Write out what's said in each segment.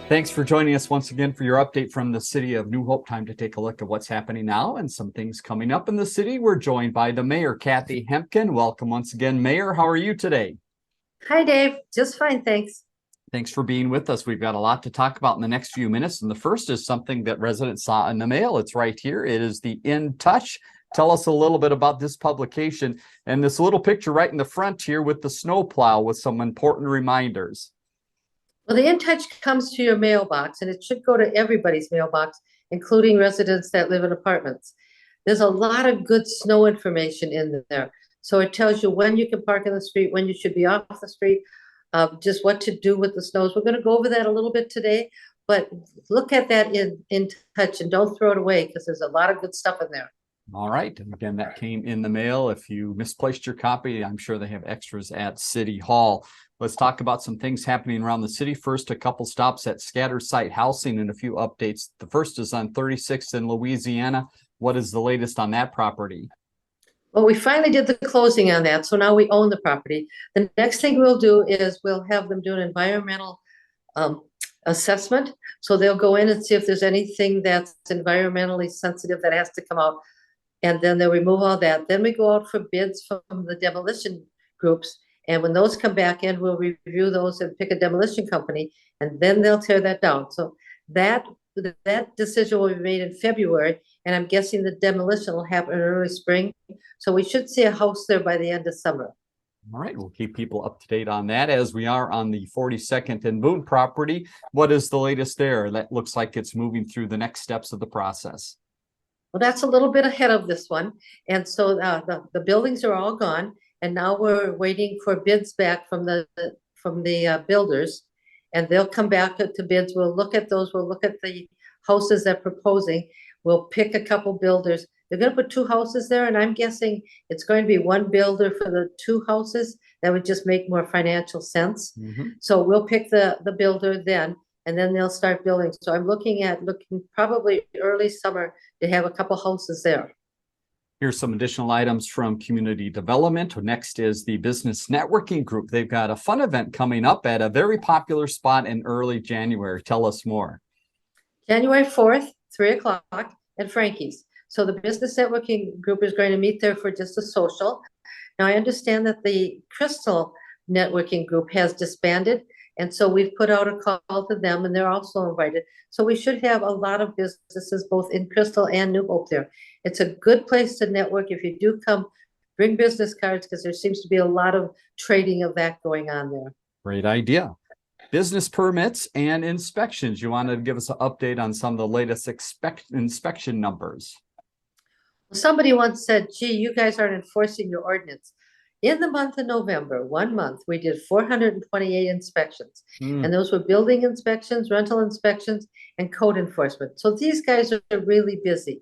Thanks for joining us once again for your update from the city of New Hope. Time to take a look at what's happening now and some things coming up in the city. We're joined by the mayor, Kathi Hemken. Welcome once again, Mayor. How are you today? Hi, Dave. Just fine, thanks. Thanks for being with us. We've got a lot to talk about in the next few minutes. And the first is something that residents saw in the mail. It's right here. It is the In Touch. Tell us a little bit about this publication and this little picture right in the front here with the snowplow with some important reminders. Well, the In Touch comes to your mailbox, and it should go to everybody's mailbox, including residents that live in apartments. There's a lot of good snow information in there. So it tells you when you can park in the street, when you should be off the street, just what to do with the snows. We're going to go over that a little bit today, but look at that in Touch and don't throw it away because there's a lot of good stuff in there. All right. And again, that came in the mail. If you misplaced your copy, I'm sure they have extras at City Hall. Let's talk about some things happening around the city. First, a couple stops at Scatter Site Housing and a few updates. The first is on 36th in Louisiana. What is the latest on that property? Well, we finally did the closing on that, so now we own the property. The next thing we'll do is we'll have them do an environmental assessment. So they'll go in and see if there's anything that's environmentally sensitive that has to come out, and then they'll remove all that. Then we go out for bids from the demolition groups, and when those come back in, we'll review those and pick a demolition company, and then they'll tear that down. So that decision will be made in February, and I'm guessing the demolition will happen in early spring. So we should see a house there by the end of summer. All right, we'll keep people up to date on that as we are on the 42nd and Boone property. What is the latest there? That looks like it's moving through the next steps of the process. Well, that's a little bit ahead of this one. And so the buildings are all gone. And now we're waiting for bids back from the builders. And they'll come back to bids. We'll look at those. We'll look at the houses they're proposing. We'll pick a couple builders. They're going to put two houses there, and I'm guessing it's going to be one builder for the two houses. That would just make more financial sense. So we'll pick the builder then, and then they'll start building. So I'm looking probably early summer to have a couple houses there. Here's some additional items from community development. Next is the business networking group. They've got a fun event coming up at a very popular spot in early January. Tell us more. January 4th, 3 o'clock at Frankie's. So the business networking group is going to meet there for just a social. Now I understand that the Crystal networking group has disbanded. And so we've put out a call to them, and they're also invited. So we should have a lot of businesses both in Crystal and New Hope there. It's a good place to network. If you do come, bring business cards because there seems to be a lot of trading of that going on there. Great idea. Business permits and inspections. You want to give us an update on some of the latest inspection numbers? Somebody once said, gee, you guys aren't enforcing your ordinance. In the month of November, 1 month, we did 428 inspections. And those were building inspections, rental inspections, and code enforcement. So these guys are really busy.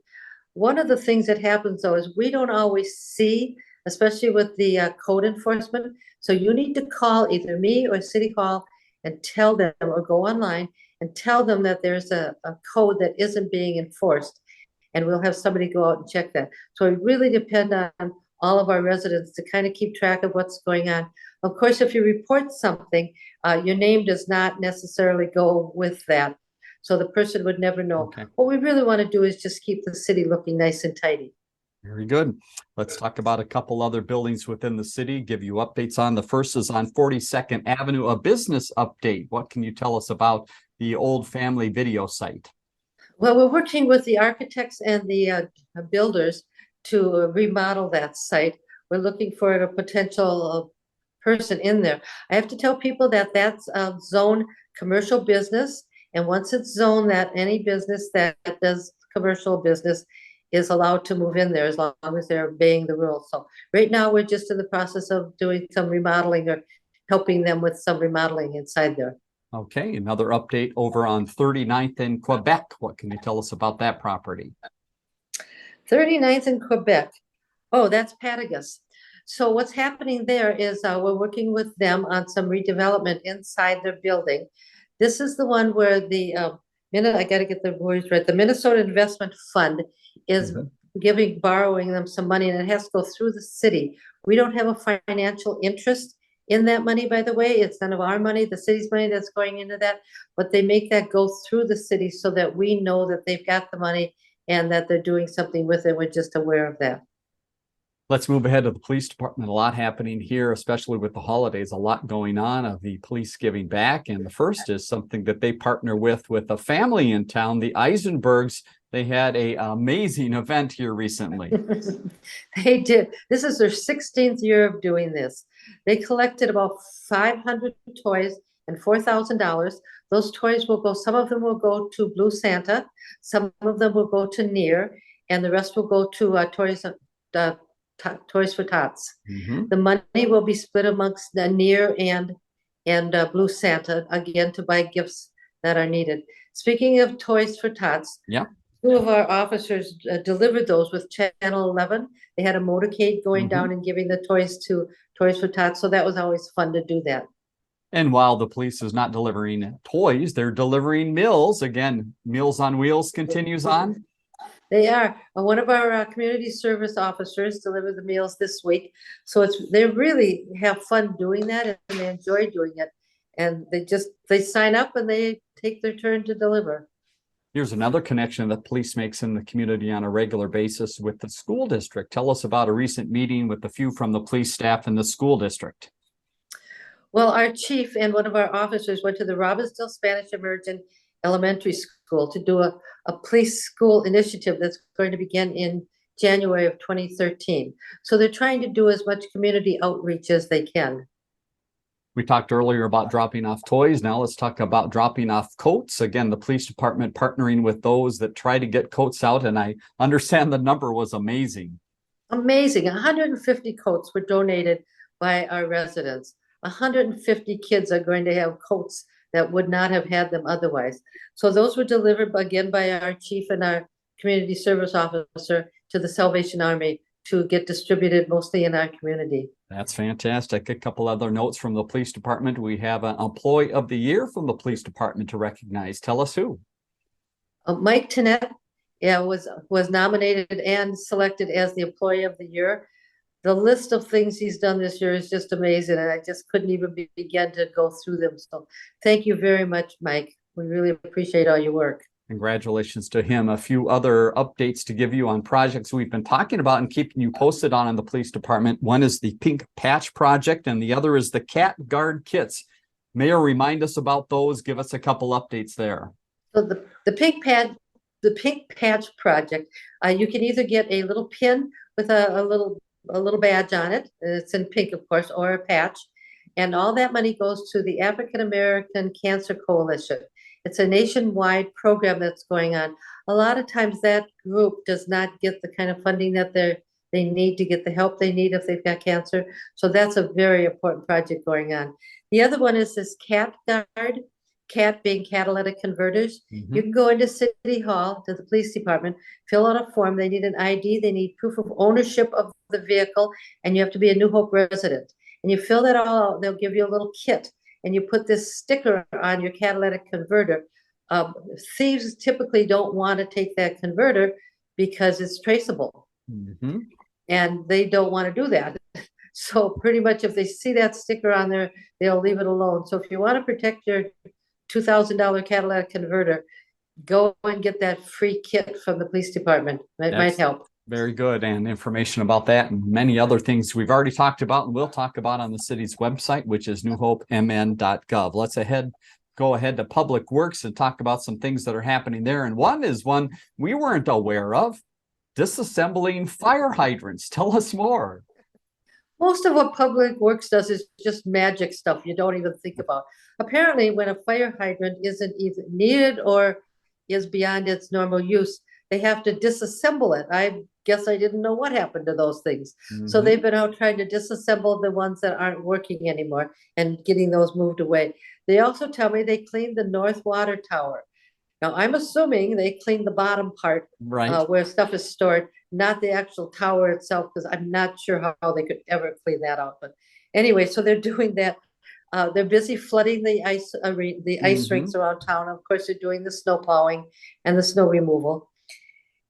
One of the things that happens, though, is we don't always see, especially with the code enforcement. So you need to call either me or City Hall and tell them, or go online and tell them that there's a code that isn't being enforced. And we'll have somebody go out and check that. So we really depend on all of our residents to kind of keep track of what's going on. Of course, if you report something, your name does not necessarily go with that. So the person would never know. Okay. What we really want to do is just keep the city looking nice and tidy. Very good. Let's talk about a couple other buildings within the city, give you updates on. The first is on 42nd Avenue, a business update. What can you tell us about the old family video site? Well, we're working with the architects and the builders to remodel that site. We're looking for a potential person in there. I have to tell people that that's zone commercial business. And once it's zoned, that any business that does commercial business is allowed to move in there as long as they're obeying the rules. So right now we're just in the process of doing some remodeling or helping them with some remodeling inside there. Okay, another update over on 39th in Quebec. What can you tell us about that property? 39th in Quebec. Oh, that's Patagus. So what's happening there is we're working with them on some redevelopment inside their building. This is the one where the I got to get the words right. The Minnesota Investment Fund is borrowing them some money, and it has to go through the city. We don't have a financial interest in that money, by the way. It's none of our money, the city's money that's going into that, but they make that go through the city so that we know that they've got the money and that they're doing something with it. We're just aware of that. Let's move ahead to the police department. A lot happening here, especially with the holidays, a lot going on of the police giving back. And the first is something that they partner with a family in town, the Eisenbergs. They had an amazing event here recently. They did. This is their 16th year of doing this. They collected about 500 toys and $4,000. Those toys will go, some of them will go to Blue Santa, some of them will go to Near, and the rest will go to Toys for Tots. The money will be split amongst the Near and Blue Santa, again, to buy gifts that are needed. Speaking of Toys for Tots, yeah, two of our officers delivered those with Channel 11. They had a motorcade going down and giving the toys to Toys for Tots, so that was always fun to do that. And while the police is not delivering toys, they're delivering meals. Again, Meals on Wheels continues on. They are. One of our community service officers delivered the meals this week. So they really have fun doing that, and they enjoy doing it. And they sign up and they take their turn to deliver. Here's another connection that police makes in the community on a regular basis with the school district. Tell us about a recent meeting with a few from the police staff in the school district. Well, our chief and one of our officers went to the Robbinsdale Spanish Immersion Elementary School to do a police school initiative that's going to begin in January of 2013. So they're trying to do as much community outreach as they can. We talked earlier about dropping off toys. Now let's talk about dropping off coats. Again, the police department partnering with those that try to get coats out. And I understand the number was amazing. Amazing. 150 coats were donated by our residents. 150 kids are going to have coats that would not have had them otherwise. So those were delivered again by our chief and our community service officer to the Salvation Army to get distributed mostly in our community. That's fantastic. A couple other notes from the police department. We have an employee of the year from the police department to recognize. Tell us who. Mike Tennett was nominated and selected as the employee of the year. The list of things he's done this year is just amazing, and I just couldn't even begin to go through them. So thank you very much, Mike. We really appreciate all your work. Congratulations to him. A few other updates to give you on projects we've been talking about and keeping you posted on in the police department. One is the Pink Patch Project, and the other is the Cat Guard Kits. Mayor, remind us about those. Give us a couple updates there. So the Pink Patch Project, you can either get a little pin with a little badge on it. It's in pink, of course, or a patch. And all that money goes to the African American Cancer Coalition. It's a nationwide program that's going on. A lot of times that group does not get the kind of funding that they need to get the help they need if they've got cancer. So that's a very important project going on. The other one is this Cat Guard, Cat being catalytic converters. You can go into City Hall, to the police department, fill out a form. They need an ID, they need proof of ownership of the vehicle, and you have to be a New Hope resident. And you fill that all out, they'll give you a little kit, and you put this sticker on your catalytic converter. Thieves typically don't want to take that converter because it's traceable. And they don't want to do that. So pretty much if they see that sticker on there, they'll leave it alone. So if you want to protect your $2,000 catalytic converter, go and get that free kit from the police department. It might help. Very good. And information about that and many other things we've already talked about and we'll talk about on the city's website, which is newhopemn.gov. Let's go ahead to Public Works and talk about some things that are happening there. And one is one we weren't aware of, disassembling fire hydrants. Tell us more. Most of what Public Works does is just magic stuff you don't even think about. Apparently, when a fire hydrant isn't either needed or is beyond its normal use, they have to disassemble it. I guess I didn't know what happened to those things. So they've been out trying to disassemble the ones that aren't working anymore and getting those moved away. They also tell me they cleaned the North Water Tower. Now, I'm assuming they cleaned the bottom part, right, where stuff is stored, not the actual tower itself, because I'm not sure how they could ever clean that out. But anyway, so they're doing that. They're busy flooding the ice rinks around town. Of course, they're doing the snow plowing and the snow removal.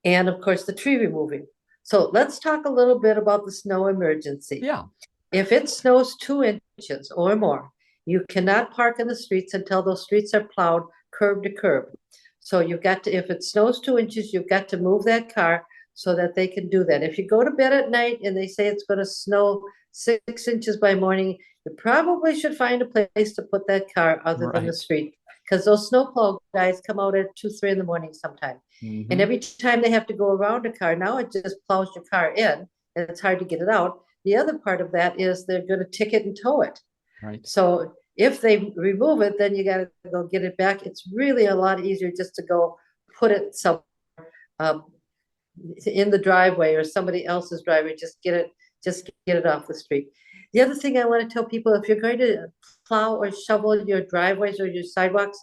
And of course, the tree removing. So let's talk a little bit about the snow emergency. Yeah. If it snows 2 inches or more, you cannot park in the streets until those streets are plowed curb to curb. So you've got to, if it snows 2 inches, you've got to move that car so that they can do that. If you go to bed at night and they say it's going to snow 6 inches by morning, you probably should find a place to put that car other than the Right. street. Because those snowplow guys come out at 2, 3 in the morning sometime. And Mhm. every time they have to go around a car, now it just plows your car in and it's hard to get it out. The other part of that is they're going to ticket and tow it. Right. So if they remove it, then you got to go get it back. It's really a lot easier just to go put it somewhere um, in the driveway or somebody else's driveway. Just get it off the street. The other thing I want to tell people, if you're going to plow or shovel your driveways or your sidewalks,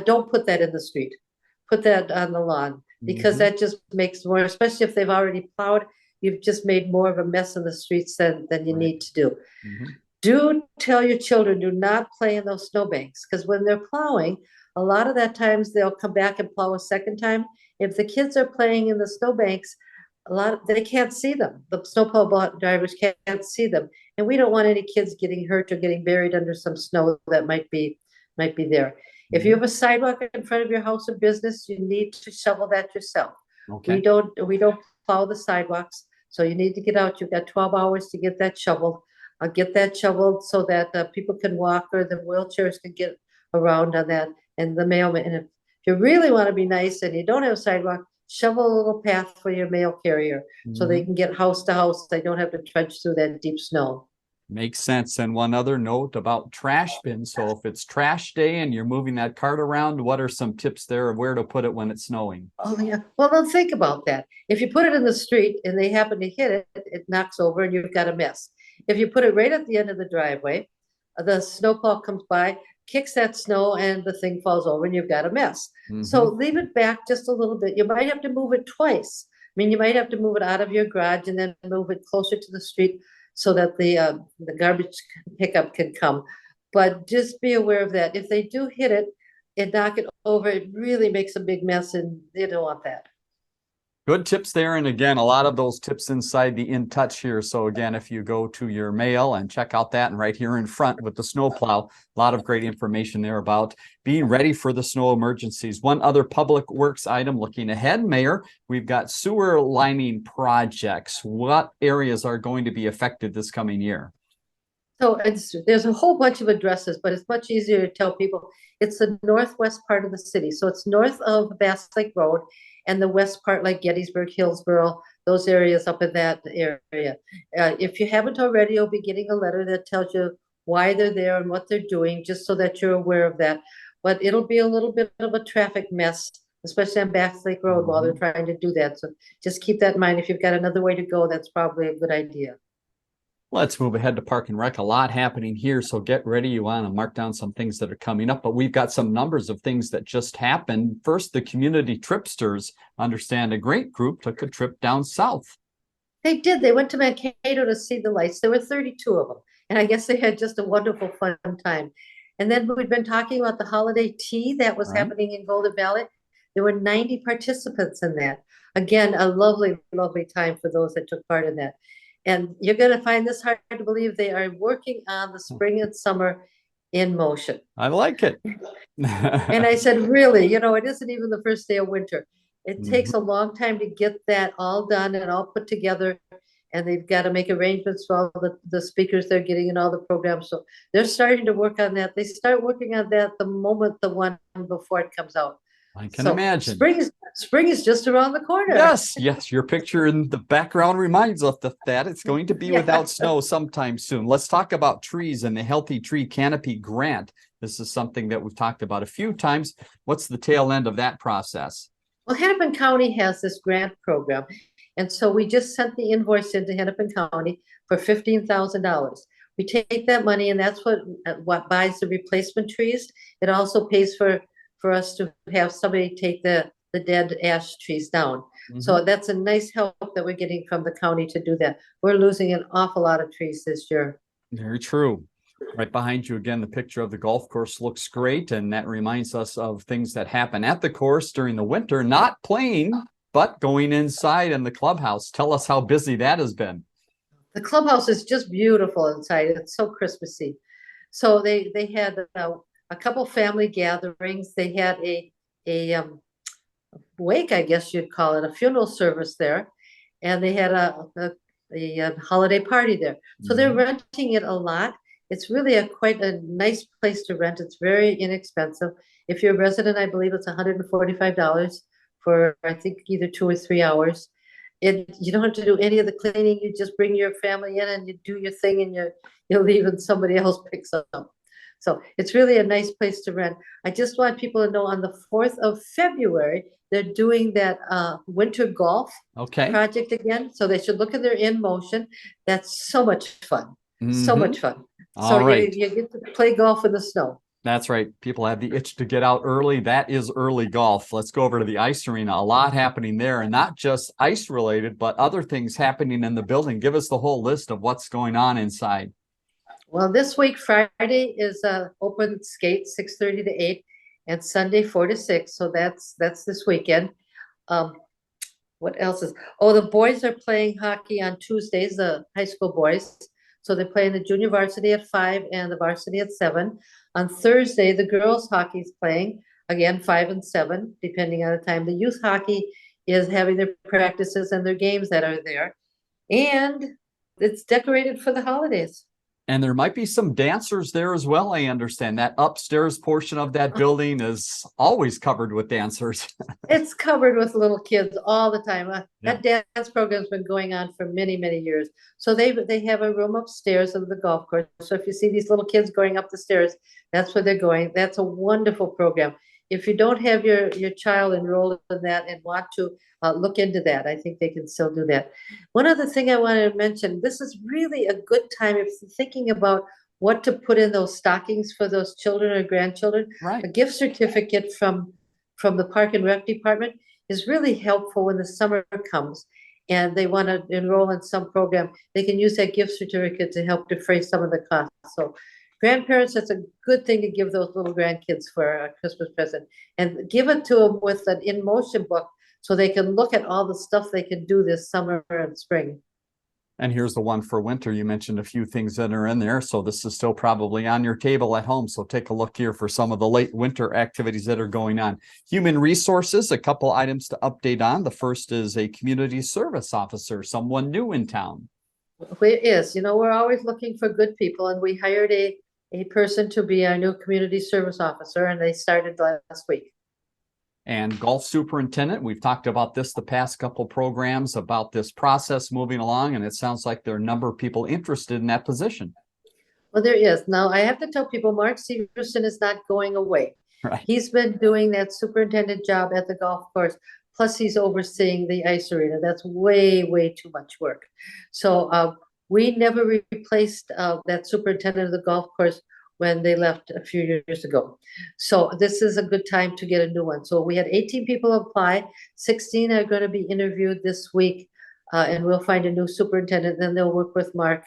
don't put that in the street. Put that on the lawn because Mhm. that just makes more, especially if they've already plowed, you've just made more of a mess in the streets than you Right. need to do. Mhm. Do tell your children, do not play in those snowbanks, because when they're plowing, a lot of that times they'll come back and plow a second time. If the kids are playing in the snowbanks, they can't see them. The snowplow drivers can't see them, and we don't want any kids getting hurt or getting buried under some snow that might be there. If you Mhm. have a sidewalk in front of your house or business, you need to shovel that yourself. Okay. We don't plow the sidewalks, so you need to get out. You've got 12 hours to get that shoveled. I'll get that shoveled so that people can walk or the wheelchairs can get around on that and the mailman. And if you really want to be nice and you don't have a sidewalk, shovel a little path for your mail carrier so they Mhm. can get house to house. They don't have to trudge through that deep snow. Makes sense. And one other note about trash bins. So if it's trash day and you're moving that cart around, what are some tips there of where to put it when it's snowing? Oh, yeah. Well, then think about that. If you put it in the street and they happen to hit it, it knocks over and you've got a mess. If you put it right at the end of the driveway, the snowplow comes by, kicks that snow, and the thing falls over and you've got a mess. So Mhm. leave it back just a little bit. You might have to move it twice. I mean, you might have to move it out of your garage and then move it closer to the street so that the garbage pickup can come. But just be aware of that. If they do hit it, and knock it over, it really makes a big mess and you don't want that. Good tips there. And again, a lot of those tips inside the In Touch here. So again, if you go to your mail and check out that, and right here in front with the snowplow, a lot of great information there about being ready for the snow emergencies. One other public works item looking ahead, Mayor, we've got sewer lining projects. What areas are going to be affected this coming year? So there's a whole bunch of addresses, but it's much easier to tell people. It's the northwest part of the city. So it's north of Bass Lake Road and the west part, like Gettysburg, Hillsborough, those areas up in that area. If you haven't already, you'll be getting a letter that tells you why they're there and what they're doing, just so that you're aware of that. But it'll be a little bit of a traffic mess, especially on Bass Lake Road while they're trying to do that. So just keep that in mind. If you've got another way to go, that's probably a good idea. Let's move ahead to Park and Rec. A lot happening here, so get ready. You want to mark down some things that are coming up, but we've got some numbers of things that just happened. First, the community tripsters, understand a great group, took a trip down south. They did. They went to Mankato to see the lights. There were 32 of them. And I guess they had just a wonderful fun time. And then we've been talking about the holiday tea that was Right. happening in Golden Valley. There were 90 participants in that. Again, a lovely, lovely time for those that took part in that. And you're going to find this hard to believe. They are working on the spring and summer in motion. I like it. And I said, really, it isn't even the first day of winter. It takes Mhm. a long time to get that all done and all put together. And they've got to make arrangements for all the speakers they're getting and all the programs. So they're starting to work on that. They start working on that the moment the one before it comes out. I can So imagine. spring is just around the corner. Yes, yes, your picture in the background reminds us that it's going to be Yeah. without snow sometime soon. Let's talk about trees and the Healthy Tree Canopy Grant. This is something that we've talked about a few times. What's the tail end of that process? Well, Hennepin County has this grant program. And so we just sent the invoice into Hennepin County for $15,000. We take that money and that's what buys the replacement trees. It also pays for us to have somebody take the dead ash trees down. So that's a nice help that we're getting from the county to do that. We're losing an awful lot of trees this year. Very true. Right behind you again, the picture of the golf course looks great, and that reminds us of things that happen at the course during the winter, not playing, but going inside in the clubhouse. Tell us how busy that has been. The clubhouse is just beautiful inside. It's so Christmassy. So they had a couple family gatherings. They had a wake, I guess you'd call it, a funeral service there, and they had a holiday party there. So they're renting it a lot. It's really quite a nice place to rent. It's very inexpensive. If you're a resident, I believe it's $145 for, I think, either 2 or 3 hours. You don't have to do any of the cleaning. You just bring your family in and you do your thing, and you leave and somebody else picks up. So it's really a nice place to rent. I just want people to know on the 4th of February, they're doing that winter golf Okay. project again. So they should look at their In Motion. That's so much fun. So much fun. So All right. you get to play golf in the snow. That's right. People have the itch to get out early. That is early golf. Let's go over to the ice arena. A lot happening there, and not just ice related, but other things happening in the building. Give us the whole list of what's going on inside. Well, this week, Friday is open skate 6:30 to 8, and Sunday 4 to 6. So that's this weekend. What else is? Oh, the boys are playing hockey on Tuesdays, the high school boys. So they're playing the junior varsity at 5 and the varsity at 7. On Thursday, the girls hockey is playing again 5 and 7, depending on the time. The youth hockey is having their practices and their games that are there, and it's decorated for the holidays. And there might be some dancers there as well. I understand that upstairs portion of that building is always covered with dancers. It's covered with little kids all the time. That dance program's been going on for many, many years. So they have a room upstairs of the golf course. So if you see these little kids going up the stairs, that's where they're going. That's a wonderful program. If you don't have your child enrolled in that and want to look into that, I think they can still do that. One other thing I wanted to mention, this is really a good time if you're thinking about what to put in those stockings for those children or grandchildren. Right. A gift certificate from the Park and Rec Department is really helpful when the summer comes and they want to enroll in some program. They can use that gift certificate to help defray some of the costs. So grandparents, that's a good thing to give those little grandkids for a Christmas present, and give it to them with an In Motion book so they can look at all the stuff they can do this summer and spring. And here's the one for winter. You mentioned a few things that are in there. So this is still probably on your table at home. So take a look here for some of the late winter activities that are going on. Human resources, a couple items to update on. The first is a community service officer, someone new in town. It is. We're always looking for good people, and we hired a person to be our new community service officer, and they started last week. And golf superintendent, we've talked about this the past couple programs about this process moving along, and it sounds like there are a number of people interested in that position. Well, there is. Now, I have to tell people Mark Severson is not going away. Right. He's been doing that superintendent job at the golf course, plus he's overseeing the ice arena. That's way, way too much work. So we never replaced that superintendent of the golf course when they left a few years ago. So this is a good time to get a new one. So we had 18 people apply. 16 are going to be interviewed this week, and we'll find a new superintendent. Then they'll work with Mark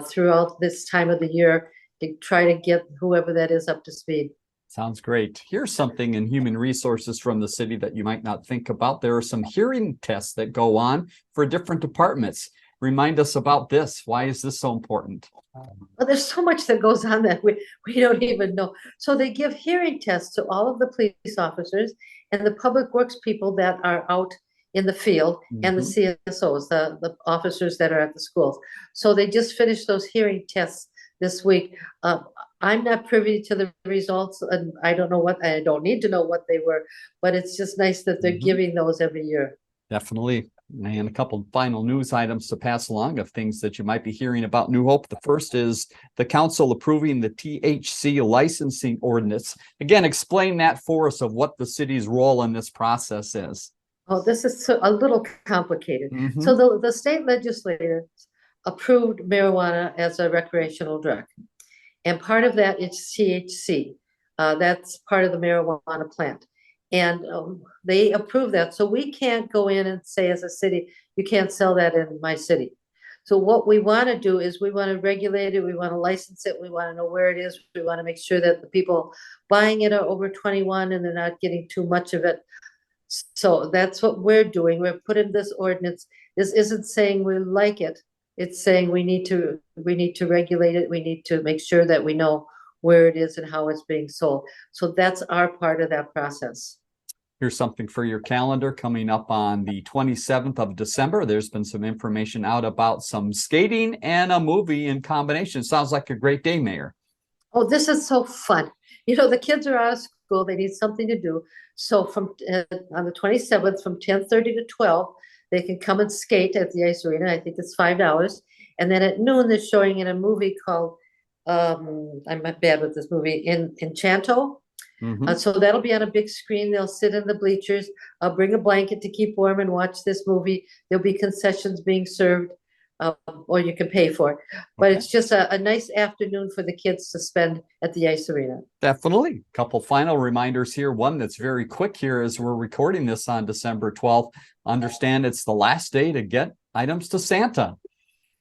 throughout this time of the year to try to get whoever that is up to speed. Sounds great. Here's something in human resources from the city that you might not think about. There are some hearing tests that go on for different departments. Remind us about this. Why is this so important? Well, there's so much that goes on that we don't even know. So they give hearing tests to all of the police officers and the public works people that are out in the field, and the CSOs, the officers that are at the schools. So they just finished those hearing tests this week. I'm not privy to the results, and I don't need to know what they were, but it's just nice that they're giving those every year. Definitely. And a couple final news items to pass along of things that you might be hearing about New Hope. The first is the council approving the THC licensing ordinance. Again, explain that for us of what the city's role in this process is. Oh, this is a little complicated. So the state legislators approved marijuana as a recreational drug. And part of that is THC. That's part of the marijuana plant. And they approve that. So we can't go in and say as a city, you can't sell that in my city. So what we want to do is we want to regulate it. We want to license it. We want to know where it is. We want to make sure that the people buying it are over 21 and they're not getting too much of it. So that's what we're doing. We're putting this ordinance. This isn't saying we like it. it's saying we need to regulate it. We need to make sure that we know where it is and how it's being sold. So that's our part of that process. Here's something for your calendar coming up on the 27th of December. There's been some information out about some skating and a movie in combination. Sounds like a great day, Mayor. Oh, this is so fun. The kids are out of school. They need something to do. So on the 27th, from 10:30 to 12, they can come and skate at the ice arena. I think it's $5. And then at noon, they're showing in a movie called, I'm bad with this movie, Enchanto. So that'll be on a big screen. They'll sit in the bleachers. I'll bring a blanket to keep warm and watch this movie. There'll be concessions being served, or you can pay for it. But it's just a nice afternoon for the kids to spend at the ice arena. Definitely. A couple final reminders here. One that's very quick here as we're recording this on December 12th. Understand it's the last day to get items to Santa.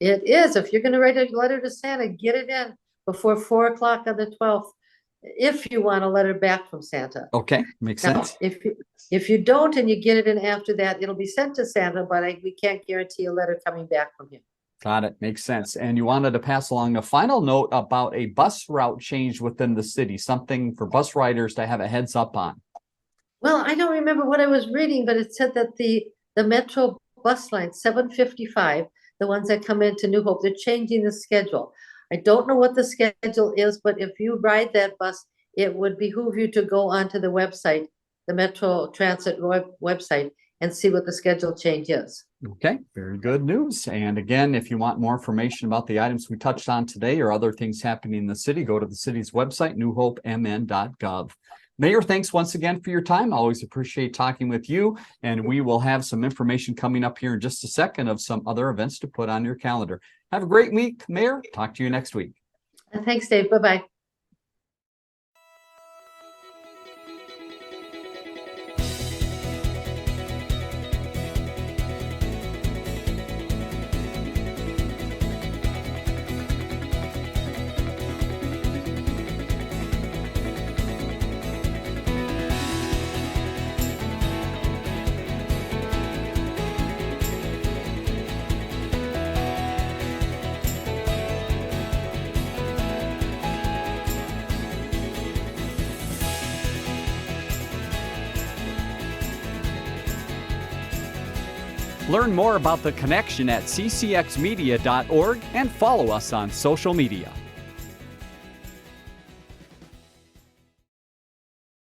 It is. If you're going to write a letter to Santa, get it in before 4 o'clock on the 12th. If you want a letter back from Santa. Okay, makes sense. If you don't and you get it in after that, it'll be sent to Santa, but we can't guarantee a letter coming back from him. Got it. Makes sense. And you wanted to pass along a final note about a bus route change within the city, something for bus riders to have a heads up on. Well, I don't remember what I was reading, but it said that the Metro bus line 755, the ones that come into New Hope, they're changing the schedule. I don't know what the schedule is, but if you ride that bus, it would behoove you to go onto the website, the Metro Transit website, and see what the schedule change is. Okay, very good news. And again, if you want more information about the items we touched on today or other things happening in the city, go to the city's website, newhopemn.gov. Mayor, thanks once again for your time. I always appreciate talking with you, and we will have some information coming up here in just a second of some other events to put on your calendar. Have a great week, Mayor. Talk to you next week. Thanks, Dave. Bye-bye. Learn more about the connection at ccxmedia.org and follow us on social media.